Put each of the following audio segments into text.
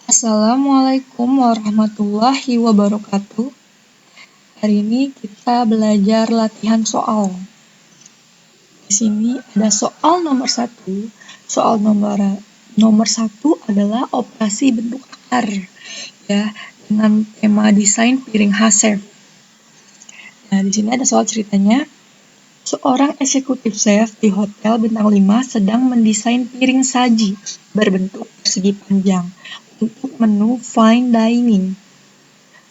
Assalamualaikum warahmatullahi wabarakatuh. Hari ini kita belajar latihan soal. Di sini ada soal nomor 1. Soal nomor 1 adalah operasi bentuk akar, ya, dengan tema desain piring H-shape. Nah, di sini ada soal ceritanya. Seorang eksekutif chef di hotel bintang 5 sedang mendesain piring saji berbentuk persegi panjang untuk menu fine dining.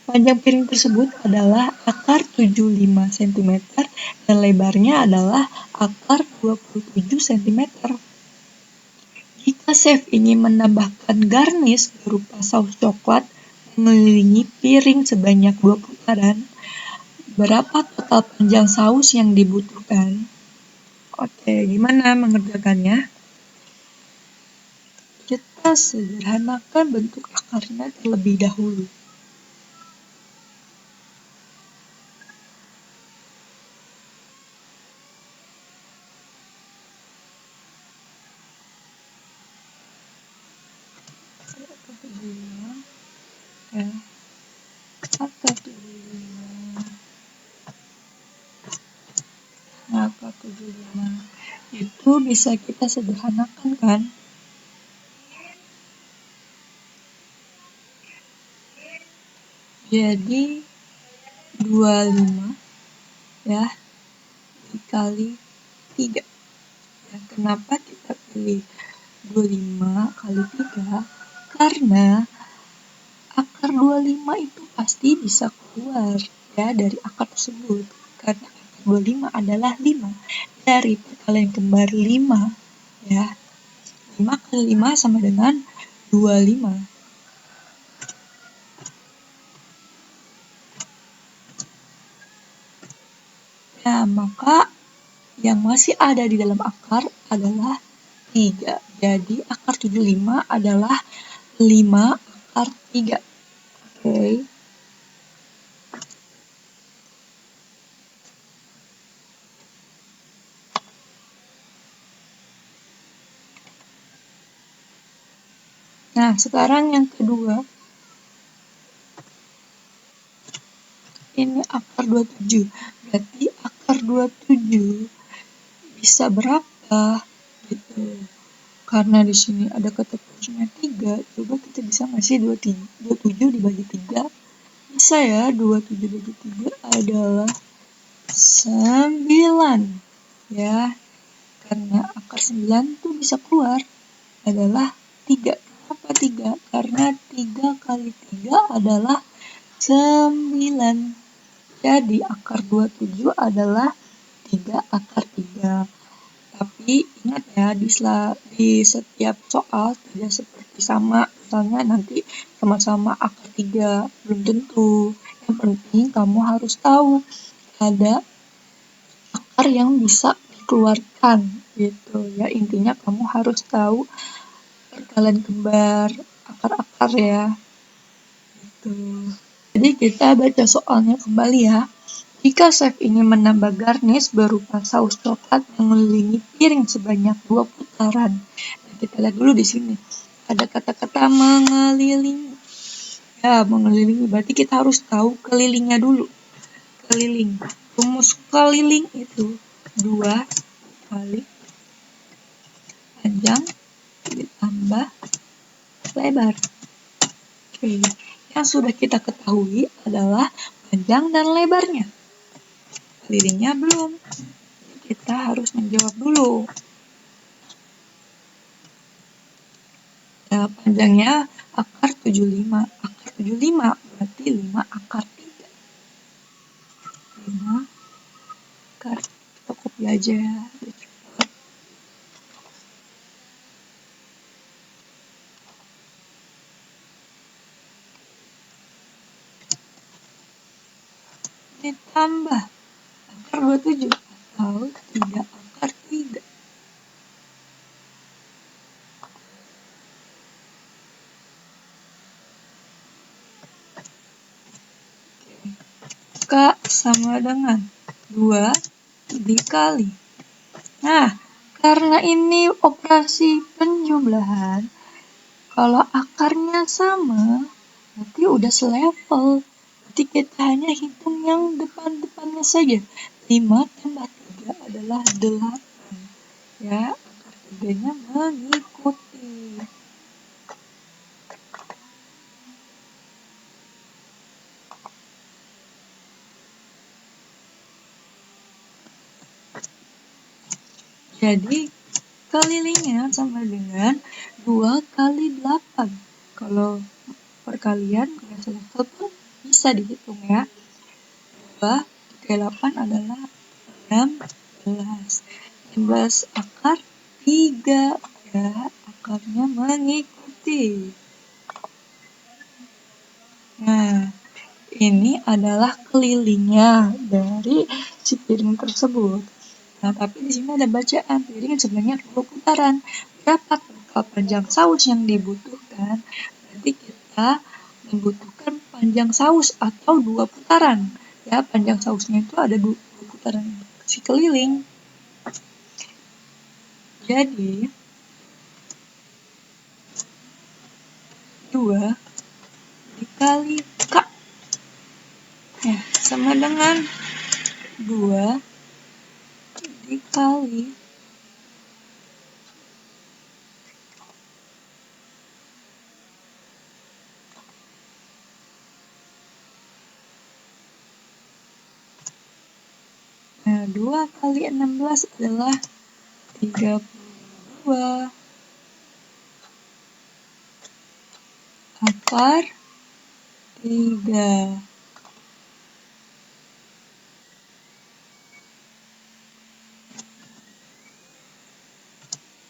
Panjang piring tersebut adalah akar 75 cm dan lebarnya adalah akar 27 cm. Jika chef ingin menambahkan garnish berupa saus coklat mengelilingi piring sebanyak 2 putaran, berapa total panjang saus yang dibutuhkan? Oke, gimana mengerjakannya? Kita sederhanakan bentuk akarnya terlebih dahulu. Akar 75 itu bisa kita sederhanakan, kan? Jadi 25 ya dikali 3. Ya, kenapa kita pilih 25 kali 3? Karena akar 25 itu pasti bisa keluar ya dari akar tersebut. Karena akar 25 adalah 5 dari perkalian kembar 5 ya. 5 kali 5 sama dengan 25. Nah, maka yang masih ada di dalam akar adalah 3. Jadi akar 75 adalah 5 akar 3. Oke. Nah, sekarang yang kedua. Ini akar 27. Berarti akar 27 bisa berapa? Gitu. Karena di sini ada kata kuncinya 3, coba kita bisa ngasih 27 dibagi 3. Bisa ya, 27 dibagi 3 adalah 9. Ya, karena akar 9 tuh bisa keluar adalah 3. Kenapa 3? Karena 3 kali 3 adalah 9. Jadi akar 27 adalah 3 akar 3. Tapi ingat ya, di setiap soal tidak seperti sama. Misalnya nanti sama-sama akar 3, belum tentu. Yang penting kamu harus tahu ada akar yang bisa dikeluarkan gitu ya. Intinya kamu harus tahu perkalian kembar akar-akar ya gitu. Jadi kita baca soalnya kembali ya. Jika chef ingin menambah garnish berupa saus coklat mengelilingi piring sebanyak 2 putaran. Nah, kita lihat dulu di sini. Ada kata-kata mengelilingi. Ya, mengelilingi berarti kita harus tahu kelilingnya dulu. Keliling. Rumus keliling itu 2 kali panjang ditambah lebar. Oke. Yang sudah kita ketahui adalah panjang dan lebarnya. Kelilingnya belum. Kita harus menjawab dulu. Ya, panjangnya akar 75. Akar 75 berarti 5 akar 3. 5 akar. Kita copy aja ya. Ditambah akar 27 atau 3 akar 3. K sama dengan 2 dikali. Nah, karena ini operasi penjumlahan, Kalau akarnya sama, berarti udah selevel. Berarti kita hanya hitung yang depan-depannya saja. 5 tambah 3 adalah 8. Ya, akar 3-nya mengikuti. Jadi, kelilingnya sama dengan 2 kali 8. Kalau perkalian dengan selevel pun bisa dihitung ya. 2 kali 8 adalah 16. 16 akar 3 ya, akarnya mengikuti. Nah, ini adalah kelilingnya dari si piring tersebut. Nah, tapi di sini ada bacaan, piring sebenarnya 2 putaran. Berapa total panjang saus yang dibutuhkan? Berarti kita membutuhkan panjang saus atau 2 putaran. Ya, panjang sausnya itu ada 2 putaran si keliling. Jadi, 2 dikali K. Ya, sama dengan 2 dikali Nah, 2 kali 16 adalah 32 akar 3.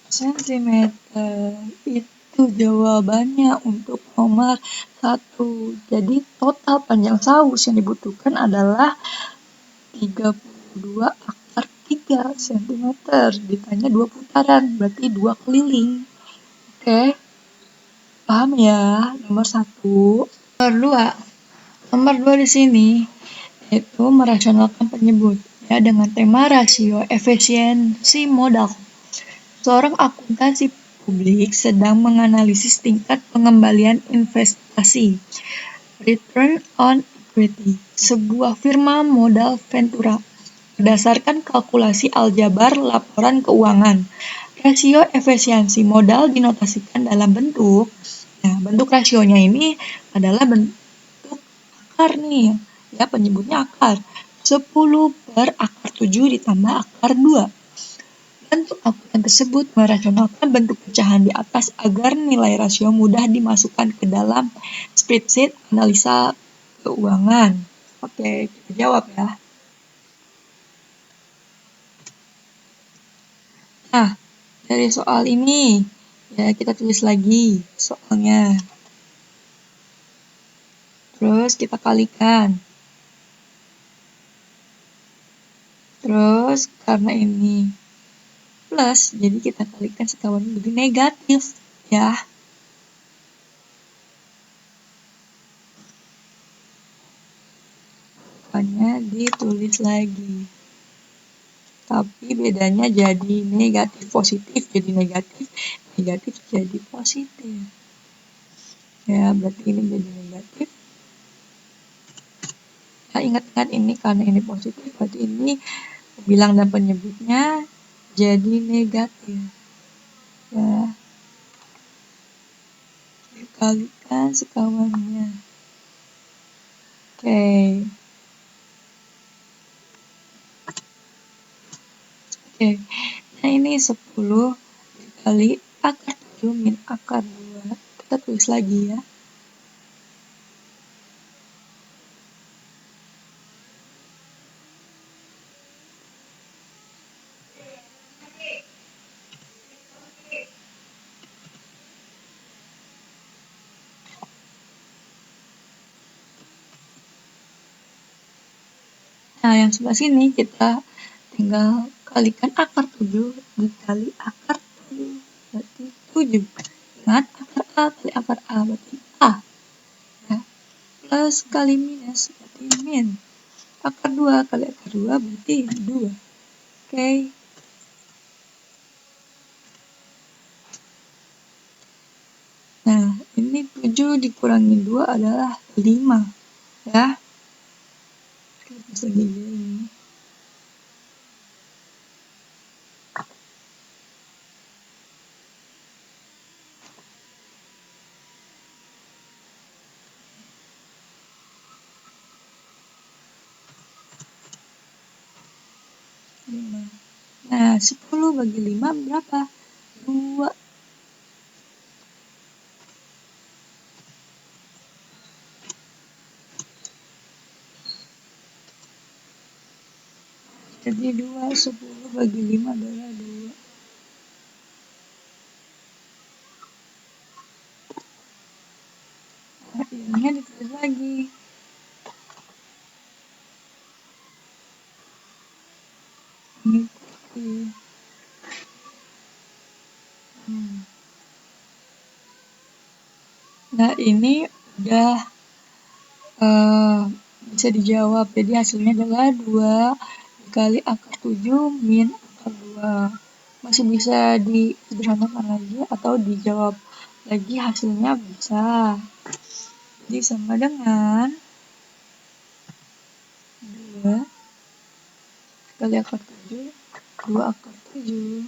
Sentimeter. Itu jawabannya untuk nomor 1. Jadi total panjang saus yang dibutuhkan adalah 32 akar 3 cm. Ditanya 2 putaran, berarti 2 keliling. Oke, paham ya? Nomor 1. Nomor 2 di sini yaitu merasionalkan penyebut ya dengan tema rasio efisiensi modal. Seorang akuntansi publik sedang menganalisis tingkat pengembalian investasi (return on equity) sebuah firma modal Ventura berdasarkan kalkulasi aljabar laporan keuangan. Rasio efisiensi modal dinotasikan dalam bentuk, bentuk rasionya ini adalah bentuk akar nih, ya penyebutnya akar. 10 per akar 7 ditambah akar 2. Bentuk akuntan tersebut merasionalkan bentuk pecahan di atas agar nilai rasio mudah dimasukkan ke dalam spreadsheet analisa keuangan. Oke, kita jawab ya. Nah, dari soal ini, ya kita tulis lagi soalnya. Terus kita kalikan. Terus karena ini plus, jadi kita kalikan sekawan jadi negatif, ya. Makanya ditulis lagi. Tapi bedanya jadi negatif, positif jadi negatif, negatif jadi positif. Ya, berarti ini jadi negatif. Nah, ingat-ingat ini karena ini positif, berarti ini bilang dan penyebutnya jadi negatif. Ya, dikalikan sekawannya. Oke. Nah ini 10 dikali akar 7 min akar 2. Kita tulis lagi ya. Nah, yang sebelah sini kita tinggal kalikan akar 7 dikali akar 7, berarti 7. Ingat, akar A kali akar A, berarti A. Ya. Plus kali minus, berarti min. Akar 2 kali akar 2, berarti 2. Oke. Nah, ini 7 dikurangi 2 adalah 5. Ya. Kita segini ini. Nah, 10 bagi 5 berapa? 2. Jadi 2, 10 bagi 5 adalah 2. Nah, ininya ditulis lagi. Mengikuti. Nah, ini udah bisa dijawab. Jadi hasilnya adalah 2 dikali akar 7 min akar 2. Masih bisa disederhanakan lagi atau dijawab lagi, hasilnya bisa. Jadi sama dengan 2 kali akar 7, 2 akar 7.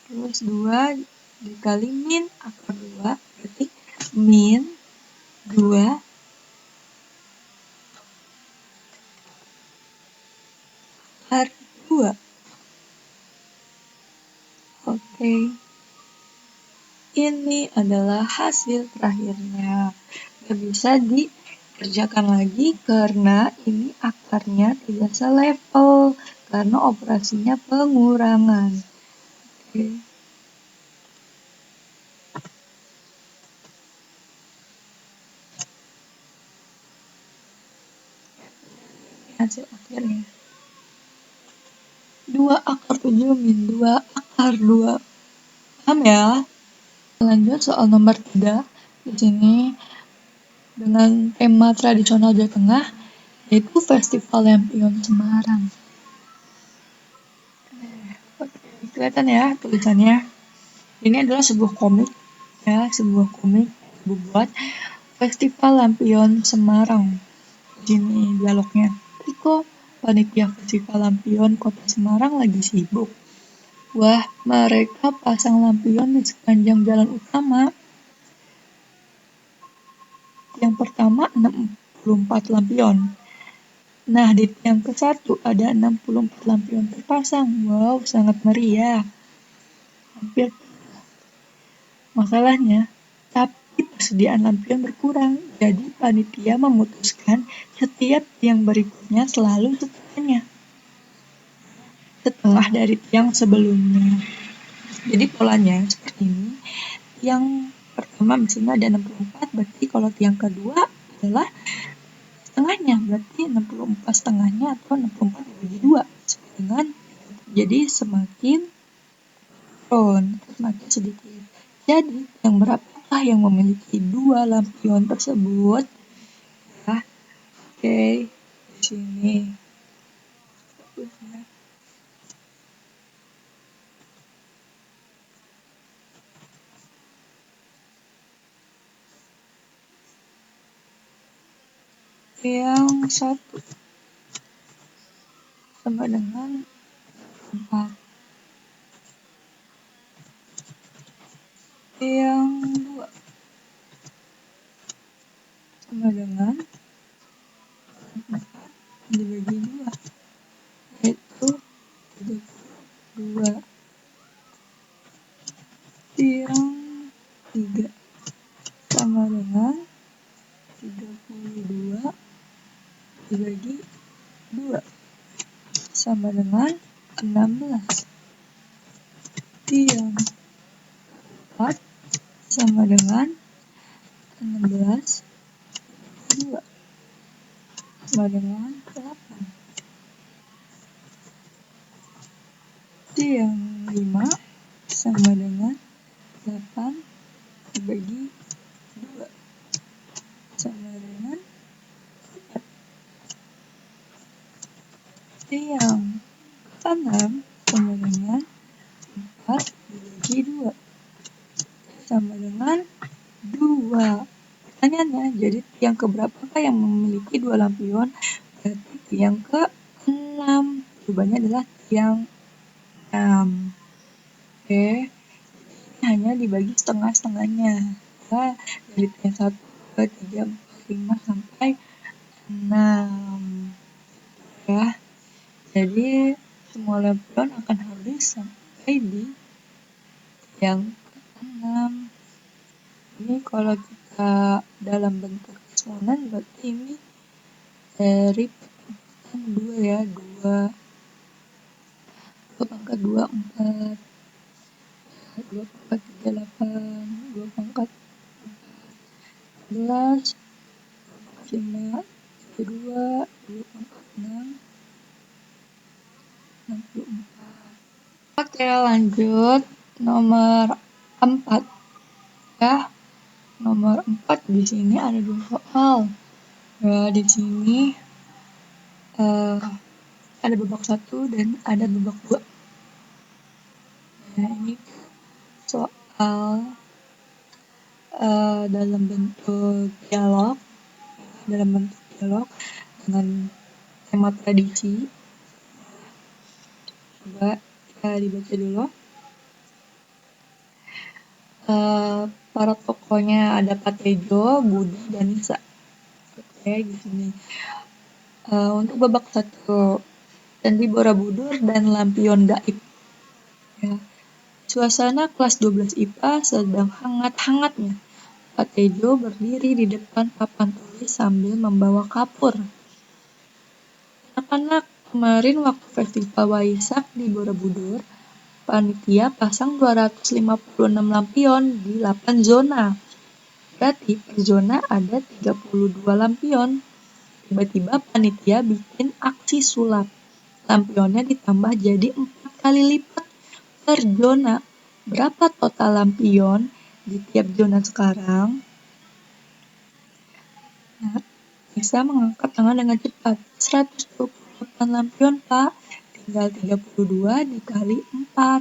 Terus 2 dikali min akar 2, berarti min 2 akar 2. Oke. Ini adalah hasil terakhirnya. Gak bisa dikerjakan lagi karena ini akarnya tidak selevel karena operasinya pengurangan. Oke. Hasil akhirnya 2 akar 7 min 2 akar 2. Paham ya? Lanjut soal nomor 3. Di sini dengan tema tradisional Jawa Tengah, yaitu Festival Lampion Semarang. Kelihatan ya tulisannya. Ini adalah sebuah komik, ya, sebuah komik dibuat Festival Lampion Semarang. Di sini dialognya. Iko, panitia Festival Lampion Kota Semarang lagi sibuk. Wah, mereka pasang lampion di sepanjang jalan utama. Yang pertama 64 lampion. Nah, di tiang ke-1 ada 64 lampion terpasang. Wow, sangat meriah. Hampir. Masalahnya, tapi persediaan lampion berkurang. Jadi, panitia memutuskan setiap tiang berikutnya selalu setengah dari tiang sebelumnya. Jadi polanya seperti ini. Tiang pertama misalnya ada 64, berarti kalau tiang kedua adalah setengahnya, berarti 64 setengahnya atau 64 dibagi 2 dengan, jadi semakin semakin sedikit. Jadi yang berapakah yang memiliki 2 lampion tersebut? Ya, oke, di sini. Yang 1 sama dengan 4. Yang 2 sama dengan 4 dibagi 2, yaitu 32. Yang 3 sama dengan 32 dibagi 2 sama dengan 16. Yang 4 sama dengan 16 2 sama dengan 8. Yang 5 sama dengan 8 dibagi 2 sama dengan 4. Yang Maka 6 sama dengan 4 dibagi 2 sama dengan 2. Pertanyaannya, jadi tiang keberapakah yang memiliki 2 lampion? Berarti tiang ke-6. Jawabannya adalah tiang 6. Oke, hanya dibagi setengah-setengahnya. Ya, dari tiang 1, 2, 3, 4, 5 sampai 6. Ya, jadi semua lampion akan habis sampai di tiang ke-6. Ini kalau kita dalam bentuk eksponen berarti ini dari perpangkatan 2 ya, 2 pangkat 2, 4, 2 pangkat 3, 8, 2 pangkat 11, 5, 2, 2 pangkat 6, 64. Oke, lanjut nomor 4 ya. Nomor 4 di sini ada 2 soal. Ya, di sini ada babak 1 dan ada babak 2. Nah, ini soal dalam bentuk dialog dengan tema tradisi. Coba kita dibaca dulu. Para tokohnya ada Pak Tejo, Budi, dan Nisa. Oke, di sini. Untuk babak 1, Candi Borobudur dan Lampion Gaib. Ya. Suasana kelas 12 IPA sedang hangat-hangatnya. Pak Tejo berdiri di depan papan tulis sambil membawa kapur. Anak-anak, kemarin waktu festival Waisak di Borobudur, panitia pasang 256 lampion di 8 zona. Berarti per zona ada 32 lampion. Tiba-tiba panitia bikin aksi sulap. Lampionnya ditambah jadi 4 kali lipat per zona. Berapa total lampion di tiap zona sekarang? Nah, bisa mengangkat tangan dengan cepat. 128 lampion, Pak. Tinggal 32 dikali 4.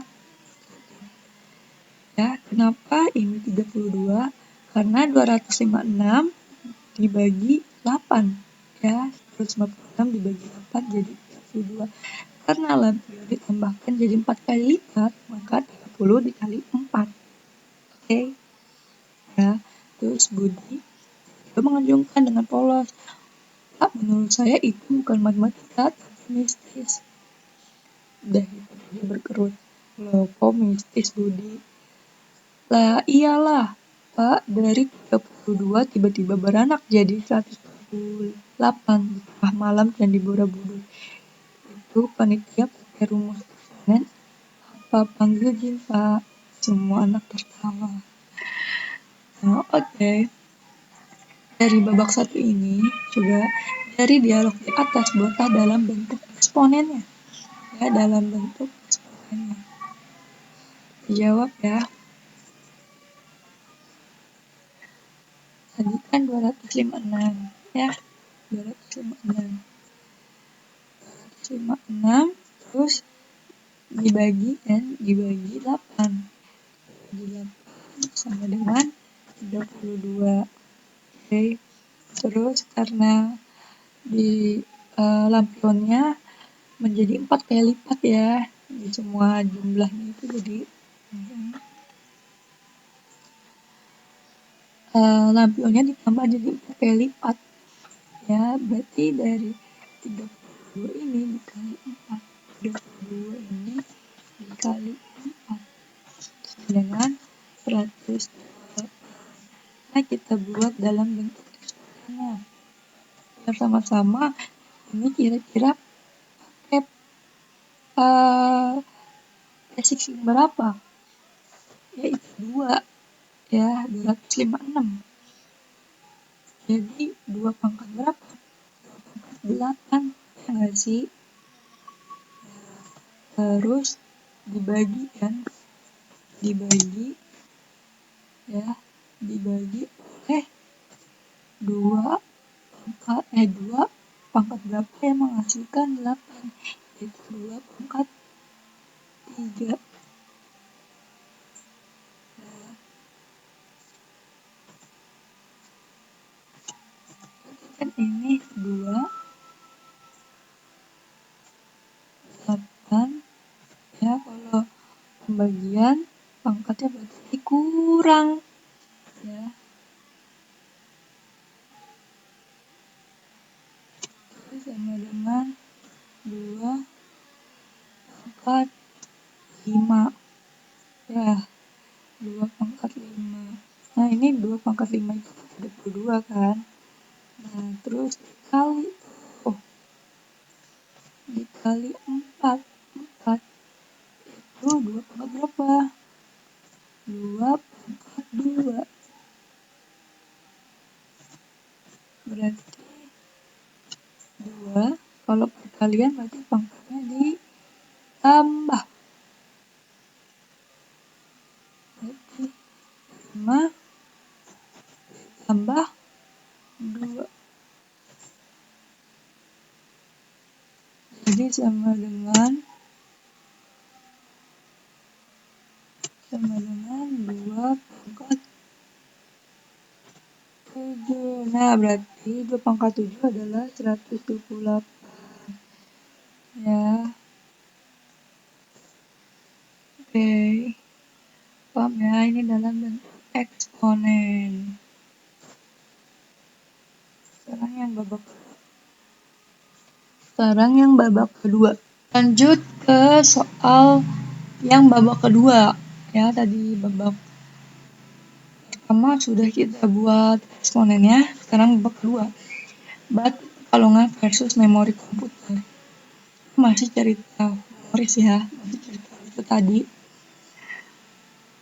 Ya, kenapa ini 32? Karena 256 dibagi 8. Ya, 156 dibagi 8 jadi 32. Karena lampion ditambahkan jadi 4 kali lipat, maka 30 dikali 4. Oke. Ya, terus Budi mengajukan dengan polos. Pak, menurut saya itu bukan matematika, tapi mistis. Udah gitu, dia berkerut. Loh, kok mistis, Budi? Lah, iyalah, Pak, dari 32 tiba-tiba beranak jadi 128 di tengah malam dan di Borobudur. Itu panitia pakai rumus eksponen. Apa panggil jin, Pak? Semua anak tertawa. Nah, oke. Dari babak 1 ini, coba dari dialog di atas buatlah dalam bentuk eksponennya. Ya, dalam bentuk eksponennya. Dijawab ya. Tadi kan 256 ya. 256 terus dibagi 8. Dibagi 8 sama dengan 32. Oke. Terus karena di lampionnya menjadi 4 kali lipat ya, di semua jumlahnya itu jadi lampionnya ditambah jadi 4 kali lipat ya, berarti dari 32 ini dikali 4, 32 ini dikali 4 dengan 100. Nah, kita buat dalam bentuk eksponennya. Bersama-sama ini kira-kira pakai basic yang berapa? Yaitu 2 ya, 256. Jadi 2 pangkat berapa? 8 ya nggak sih? Terus dibagi ya, dibagi oleh 2 pangkat berapa yang menghasilkan 8, yaitu 2 pangkat 3. Kan ini 2, 8. Ya, kalau pembagian pangkatnya berarti kurang. Ya. Itu sama dengan 2 pangkat 5. Ya, 2 pangkat 5. Nah, ini 2 pangkat 5 itu 32 kan. Nah, terus dikali 4. 4 itu 2 pangkat berapa? 2 pangkat 2. Berarti 2, kalau perkalian berarti pangkatnya ditambah. Berarti 5 tambah 2. Jadi sama dengan 2 pangkat 7. Nah, berarti 2 pangkat 7 adalah 128. Ya. Oke. Paham ya, ini dalam bentuk eksponen. Sekarang yang babak kedua. Lanjut ke soal yang babak kedua. Ya, tadi babak pertama sudah kita buat eksponennya, sekarang babak kedua. Batik Pekalongan versus memori komputer. Masih cerita memoris ya, masih cerita itu tadi.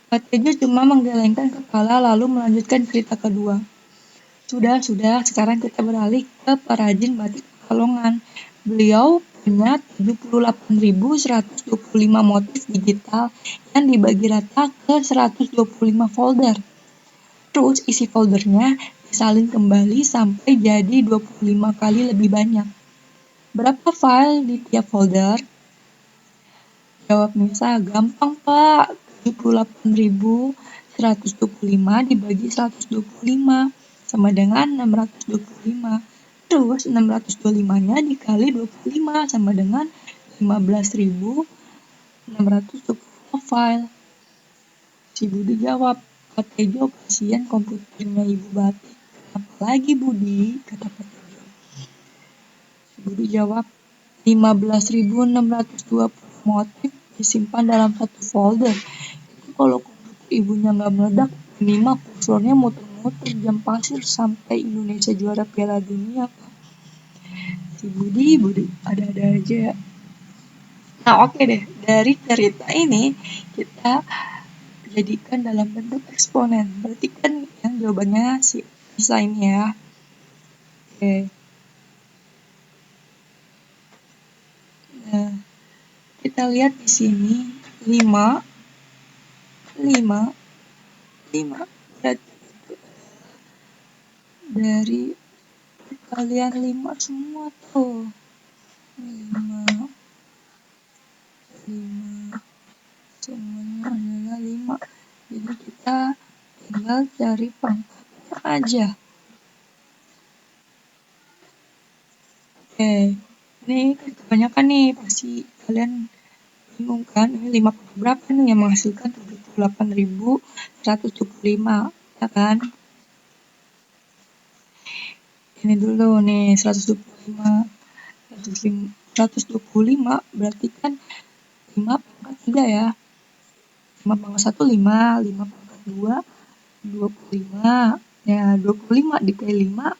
Pak Tejo cuma menggelengkan kepala lalu melanjutkan cerita kedua. Sudah, sekarang kita beralih ke perajin batik Pekalongan. Beliau punya 78.125 motif digital yang dibagi rata ke 125 folder. Terus isi foldernya disalin kembali sampai jadi 25 kali lebih banyak. Berapa file di tiap folder? Jawab Nisa, gampang Pak. 78.125 dibagi 125 sama dengan 625. Terus 625-nya dikali 25 sama dengan 15.620 file. Si Budi jawab, Pak Tejo kasihan komputernya Ibu Batik. Apalagi Budi, kata Pak Tejo. Si Budi jawab, 15.620 motif disimpan dalam satu folder. Itu kalau komputer ibunya nggak meledak, ini mah kursornya muter-muter jam pasir sampai Indonesia juara Piala Dunia. Si Budi ada-ada aja. Nah, oke deh, dari cerita ini kita jadikan dalam bentuk eksponen. Berarti kan yang jawabannya si Isa ini ya. Oke. Nah, kita lihat di sini 5 berarti dari kalian 5 semua tuh. 5 semuanya adalah 5. Jadi kita tinggal cari pangkatnya aja. Oke, ini kebanyakan nih, pasti kalian bingung kan, ini 5 berapa nih yang menghasilkan 78.175, ya kan? Ini dulu nih 125 berarti kan 5 pangkat 3 ya. 5 pangkat 1 5 pangkat 2 25. Ya, 25 dikali 5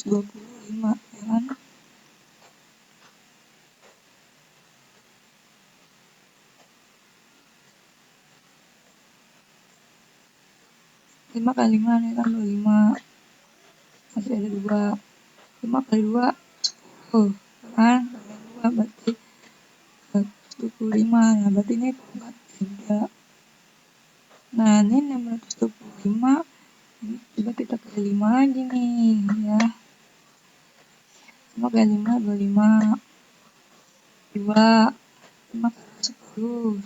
125 ya kan. 5 kali 5 ini kan 25. Masih ada 2. 5 kali 2 10 kan, 2 berarti 125. Nah, berarti ini pangkat 3. Nah, ini 625. Ini coba kita kali 5 aja nih ya. 5 kali 5 25. 2. 5 kali 10,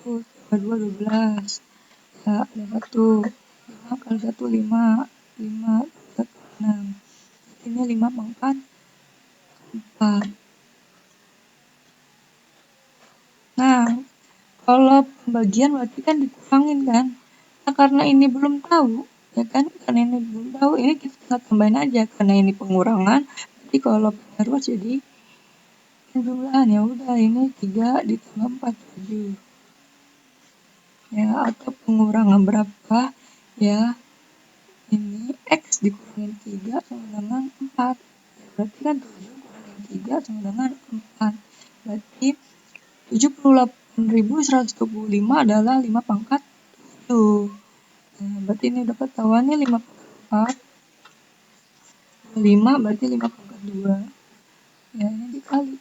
10, tambah 2, 12. Ya, ada 1. 5 kali 1, 5. 5, 1, 6. Ini 5 pangkat 4. Nah, kalau pembagian berarti kan dikurangin kan. Nah, karena ini belum tahu, ya kan? Karena ini belum tahu, ini kita tinggal tambahin aja. Karena ini pengurangan, berarti kalau penerus jadi penjumlahan. Ya udah, ini 3 ditambah 4, 7. Ya, atau pengurangan berapa? Ya, ini X dikurangin 3 sama dengan 4. Ya, berarti kan 7 kurangin 3 sama dengan 4. Berarti 78.125 adalah 5 pangkat 7. Nah, berarti ini udah ketahuan nih 5 pangkat 4. 5 berarti 5 pangkat 2. Ya, ini dikali.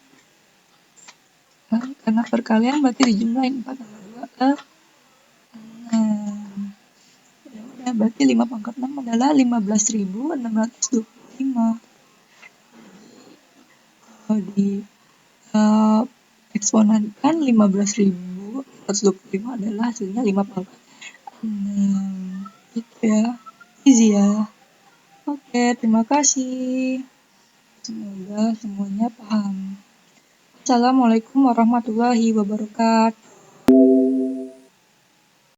Nah, karena perkalian berarti dijumlahin 4 tambah 2 ke 6. Ya udah, berarti 5 pangkat 6 adalah 15.625. Kalau di eksponankan 15.425 adalah hasilnya 5 pangkat 6. Gitu ya. Easy ya. Oke, terima kasih. Semoga semuanya paham. Assalamualaikum warahmatullahi wabarakatuh.